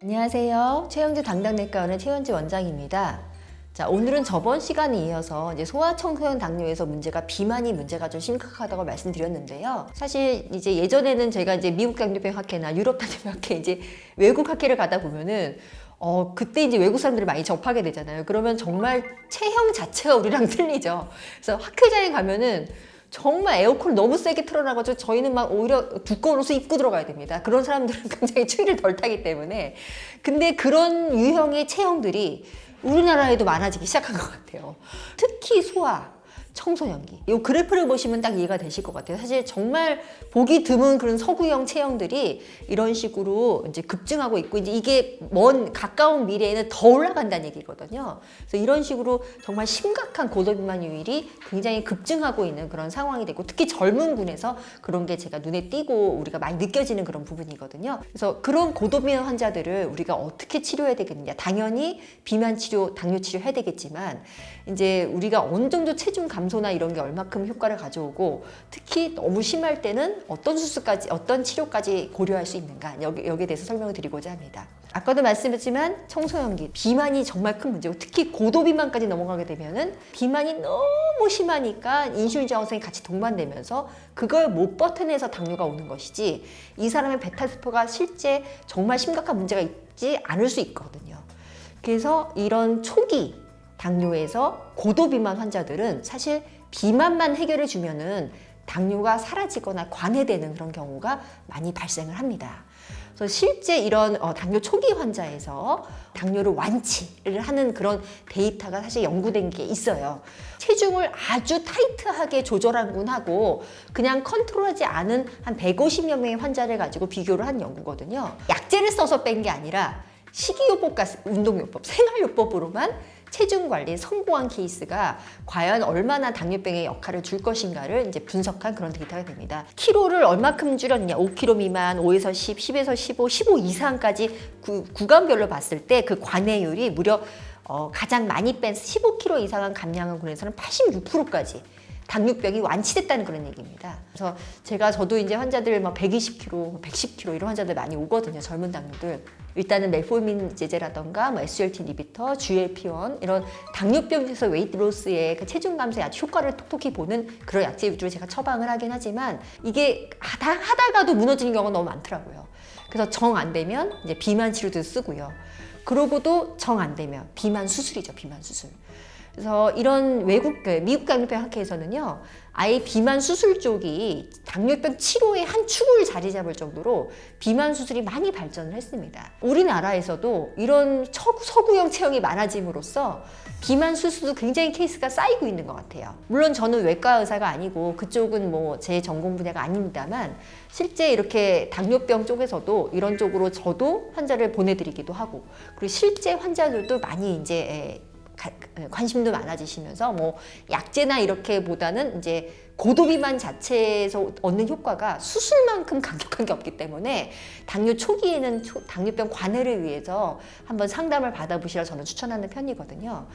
안녕하세요. 최영주 담당내과원의 최현지 원장입니다. 자, 오늘은 저번 시간에 이어서 이제 소아청소년 당뇨에서 비만이 문제가 좀 심각하다고 말씀드렸는데요. 사실 이제 예전에는 제가 이제 미국 당뇨병 학회나 유럽 당뇨병 학회 이제 외국 학회를 가다 보면은 그때 이제 외국 사람들이 많이 접하게 되잖아요. 그러면 정말 체형 자체가 우리랑 틀리죠. 그래서 학회장에 가면은 정말 에어컨을 너무 세게 틀어놔가지고 저희는 막 오히려 두꺼운 옷을 입고 들어가야 됩니다. 그런 사람들은 굉장히 추위를 덜 타기 때문에. 근데 그런 유형의 체형들이 우리나라에도 많아지기 시작한 것 같아요. 특히 소아, 청소년기. 이 그래프를 보시면 딱 이해가 되실 것 같아요. 사실 정말 보기 드문 그런 서구형 체형들이 이런 식으로 이제 급증하고 있고, 이제 이게 가까운 미래에는 더 올라간다는 얘기거든요. 그래서 이런 식으로 정말 심각한 고도비만율이 굉장히 급증하고 있는 그런 상황이 되고, 특히 젊은 군에서 그런 게 제가 눈에 띄고 우리가 많이 느껴지는 그런 부분이거든요. 그래서 그런 고도비만 환자들을 우리가 어떻게 치료해야 되겠느냐. 당연히 비만 치료, 당뇨 치료 해야 되겠지만, 이제 우리가 어느 정도 체중 감소나 이런 게 얼마큼 효과를 가져오고, 특히 너무 심할 때는 어떤 수술까지, 어떤 치료까지 고려할 수 있는가, 여기에 대해서 설명을 드리고자 합니다. 아까도 말씀드렸지만 청소년기 비만이 정말 큰 문제고, 특히 고도비만까지 넘어가게 되면은 비만이 너무 심하니까 인슐린 저항성이 같이 동반되면서 그걸 못 버텨내서 당뇨가 오는 것이지, 이 사람의 베타세포가 실제 정말 심각한 문제가 있지 않을 수 있거든요. 그래서 이런 초기 당뇨에서 고도비만 환자들은 사실 비만만 해결해 주면은 당뇨가 사라지거나 관해되는 그런 경우가 많이 발생을 합니다. 그래서 실제 이런 당뇨 초기 환자에서 당뇨를 완치를 하는 그런 데이터가 사실 연구된 게 있어요. 체중을 아주 타이트하게 조절하곤 하고 그냥 컨트롤하지 않은 한 150여 명의 환자를 가지고 비교를 한 연구거든요. 약제를 써서 뺀 게 아니라 식이요법과 운동요법, 생활요법으로만 체중 관리에 성공한 케이스가 과연 얼마나 당뇨병의 역할을 줄 것인가를 이제 분석한 그런 데이터가 됩니다. 키로를 얼마큼 줄였느냐, 5kg 미만, 5에서 10, 10에서 15, 15 이상까지 구간별로 봤을 때 그 관해율이 무려 가장 많이 뺀 15kg 이상한 감량한 군에서는 86%까지 당뇨병이 완치됐다는 그런 얘기입니다. 그래서 저도 이제 환자들 120kg, 110kg 이런 환자들 많이 오거든요. 젊은 당뇨들. 일단은 메포민 제제라던가 SGLT 이니비터, GLP-1 이런 당뇨병에서 웨이트 로스의 그 체중 감소에 아주 효과를 톡톡히 보는 그런 약제 위주로 제가 처방을 하긴 하지만, 이게 하다가도 무너지는 경우가 너무 많더라고요. 그래서 정 안 되면 이제 비만 치료도 쓰고요. 그러고도 정 안 되면 비만 수술이죠, 비만 수술. 그래서 이런 미국 당뇨병 학회에서는요, 아예 비만 수술 쪽이 당뇨병 치료의 한 축을 자리 잡을 정도로 비만 수술이 많이 발전을 했습니다. 우리나라에서도 이런 서구형 체형이 많아짐으로써 비만 수술도 굉장히 케이스가 쌓이고 있는 것 같아요. 물론 저는 외과 의사가 아니고 그쪽은 제 전공 분야가 아닙니다만, 실제 이렇게 당뇨병 쪽에서도 이런 쪽으로 저도 환자를 보내드리기도 하고, 그리고 실제 환자들도 많이 이제 관심도 많아지시면서 약제나 이렇게보다는 이제 고도비만 자체에서 얻는 효과가 수술만큼 강력한 게 없기 때문에 당뇨 초기에는 당뇨병 관해를 위해서 한번 상담을 받아보시라 저는 추천하는 편이거든요.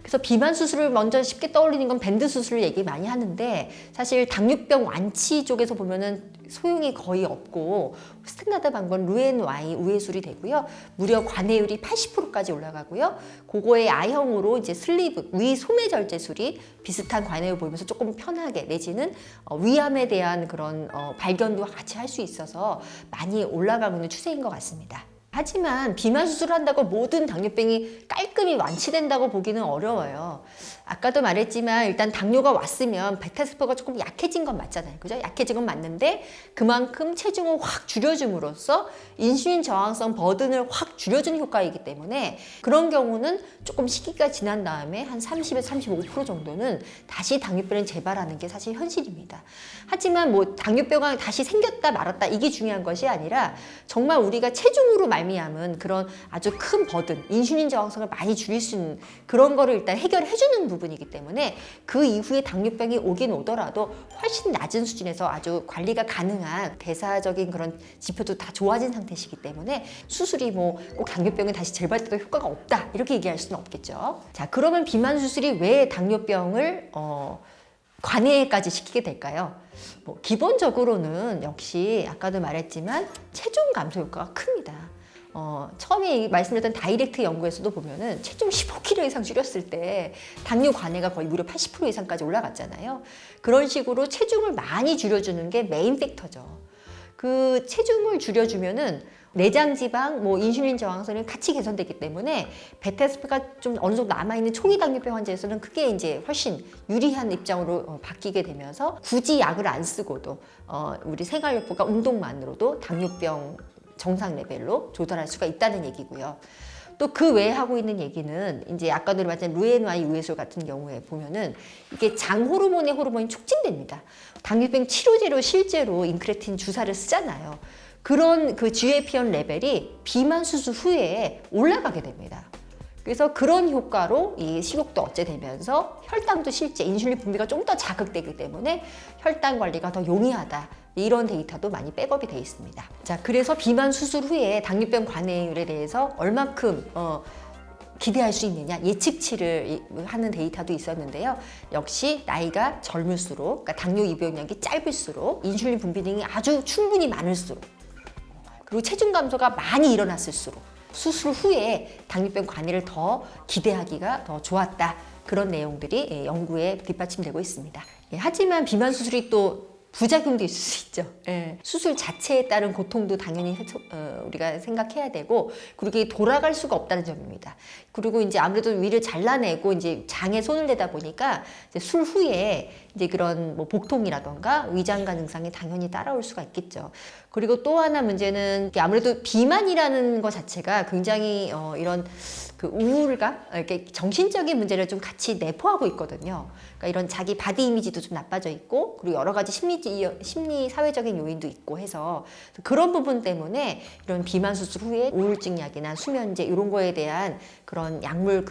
그래서 비만 수술을 먼저 쉽게 떠올리는 건 밴드 수술을 얘기 많이 하는데, 사실 당뇨병 완치 쪽에서 보면은 소용이 거의 없고, 스탠다드 방법은 루앤와이 우회술이 되고요. 무려 관해율이 80%까지 올라가고요. 그거에 I형으로 이제 슬리브, 위 소매 절제술이 비슷한 관해율 보이면서 조금 편하게, 내지는 위암에 대한 그런 발견도 같이 할 수 있어서 많이 올라가고 있는 추세인 것 같습니다. 하지만 비만 수술을 한다고 모든 당뇨병이 깔끔히 완치된다고 보기는 어려워요. 아까도 말했지만 일단 당뇨가 왔으면 베타세포가 조금 약해진 건 맞잖아요. 그죠? 약해진 건 맞는데 그만큼 체중을 확 줄여줌으로써 인슐린 저항성 버든을 확 줄여주는 효과이기 때문에, 그런 경우는 조금 시기가 지난 다음에 한 30에서 35% 정도는 다시 당뇨병을 재발하는 게 사실 현실입니다. 하지만 당뇨병이 다시 생겼다 말았다 이게 중요한 것이 아니라, 정말 우리가 체중으로 말미암은 그런 아주 큰 버든, 인슐린 저항성을 많이 줄일 수 있는 그런 거를 일단 해결해주는 부분이기 때문에, 그 이후에 당뇨병이 오긴 오더라도 훨씬 낮은 수준에서 아주 관리가 가능한 대사적인 그런 지표도 다 좋아진 상태시기 때문에, 수술이 꼭 당뇨병이 다시 재발돼도 효과가 없다 이렇게 얘기할 수는 없겠죠. 자, 그러면 비만 수술이 왜 당뇨병을 관해까지 시키게 될까요? 기본적으로는 역시 아까도 말했지만 체중 감소 효과가 큽니다. 처음에 말씀드렸던 다이렉트 연구에서도 보면은 체중 15kg 이상 줄였을 때 당뇨 관해가 거의 무려 80% 이상까지 올라갔잖아요. 그런 식으로 체중을 많이 줄여주는 게 메인 팩터죠. 그 체중을 줄여주면은 내장 지방, 인슐린 저항성이 같이 개선되기 때문에 베타스피가 좀 어느 정도 남아있는 초기 당뇨병 환자에서는 그게 이제 훨씬 유리한 입장으로 바뀌게 되면서 굳이 약을 안 쓰고도 우리 생활요법과 운동만으로도 당뇨병 정상 레벨로 조절할 수가 있다는 얘기고요. 또 그 외에 하고 있는 얘기는 이제 아까도 말했던 루에누아이 우에솔 같은 경우에 보면은 이게 장 호르몬의 호르몬이 촉진됩니다. 당뇨병 치료제로 실제로 인크레틴 주사를 쓰잖아요. 그런 그 GLP-1 레벨이 비만 수술 후에 올라가게 됩니다. 그래서 그런 효과로 이 식욕도 억제되면서 혈당도 실제 인슐린 분비가 좀 더 자극되기 때문에 혈당 관리가 더 용이하다. 이런 데이터도 많이 백업이 돼 있습니다. 자, 그래서 비만 수술 후에 당뇨병 관해율에 대해서 얼마큼 기대할 수 있느냐 예측치를 하는 데이터도 있었는데요. 역시 나이가 젊을수록, 그러니까 당뇨 입원력이 짧을수록, 인슐린 분비 등이 아주 충분히 많을수록, 그리고 체중 감소가 많이 일어났을수록 수술 후에 당뇨병 관해를 더 기대하기가 더 좋았다. 그런 내용들이 연구에 뒷받침되고 있습니다. 하지만 비만 수술이 또 부작용도 있을 수 있죠. 수술 자체에 따른 고통도 당연히 우리가 생각해야 되고, 그리고 이게 돌아갈 수가 없다는 점입니다. 그리고 이제 아무래도 위를 잘라내고 이제 장에 손을 대다 보니까 이제 술 후에 이제 그런 복통이라던가 위장관 증상이 당연히 따라올 수가 있겠죠. 그리고 또 하나 문제는 아무래도 비만이라는 것 자체가 굉장히 이런 그 우울감, 이렇게 정신적인 문제를 좀 같이 내포하고 있거든요. 그러니까 이런 자기 바디 이미지도 좀 나빠져 있고, 그리고 여러 가지 심리 사회적인 요인도 있고 해서 그런 부분 때문에 이런 비만 수술 후에 우울증 약이나 수면제 이런 거에 대한 그런 약물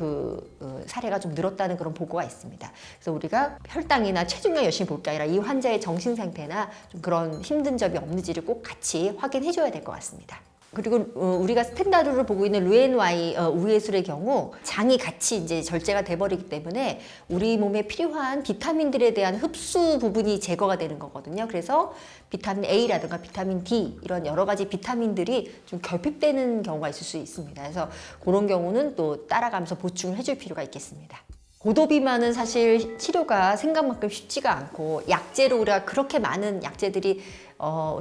사례가 좀 늘었다는 그런 보고가 있습니다. 그래서 우리가 혈당이나 체중량 열심히 볼 게 아니라 이 환자의 정신 상태나 좀 그런 힘든 점이 없는지를 꼭 같이 확인해 줘야 될 것 같습니다. 그리고 우리가 스탠다드로 보고 있는 루에누아이 우에솔의 경우 장이 같이 이제 절제가 돼버리기 때문에 우리 몸에 필요한 비타민들에 대한 흡수 부분이 제거가 되는 거거든요. 그래서 비타민 A라든가 비타민 D 이런 여러 가지 비타민들이 좀 결핍되는 경우가 있을 수 있습니다. 그래서 그런 경우는 또 따라가면서 보충을 해줄 필요가 있겠습니다. 고도비만은 사실 치료가 생각만큼 쉽지가 않고, 약제로 우리가 그렇게 많은 약제들이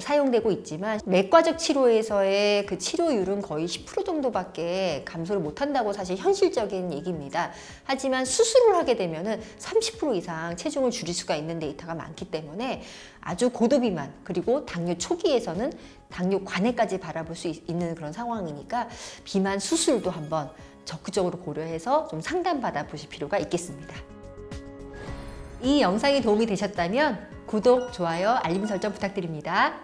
사용되고 있지만 내과적 치료에서의 그 치료율은 거의 10% 정도밖에 감소를 못한다고 사실 현실적인 얘기입니다. 하지만 수술을 하게 되면은 30% 이상 체중을 줄일 수가 있는 데이터가 많기 때문에 아주 고도비만, 그리고 당뇨 초기에서는 당뇨 관해까지 바라볼 수 있는 그런 상황이니까 비만 수술도 한번 적극적으로 고려해서 좀 상담받아 보실 필요가 있겠습니다. 이 영상이 도움이 되셨다면 구독, 좋아요, 알림 설정 부탁드립니다.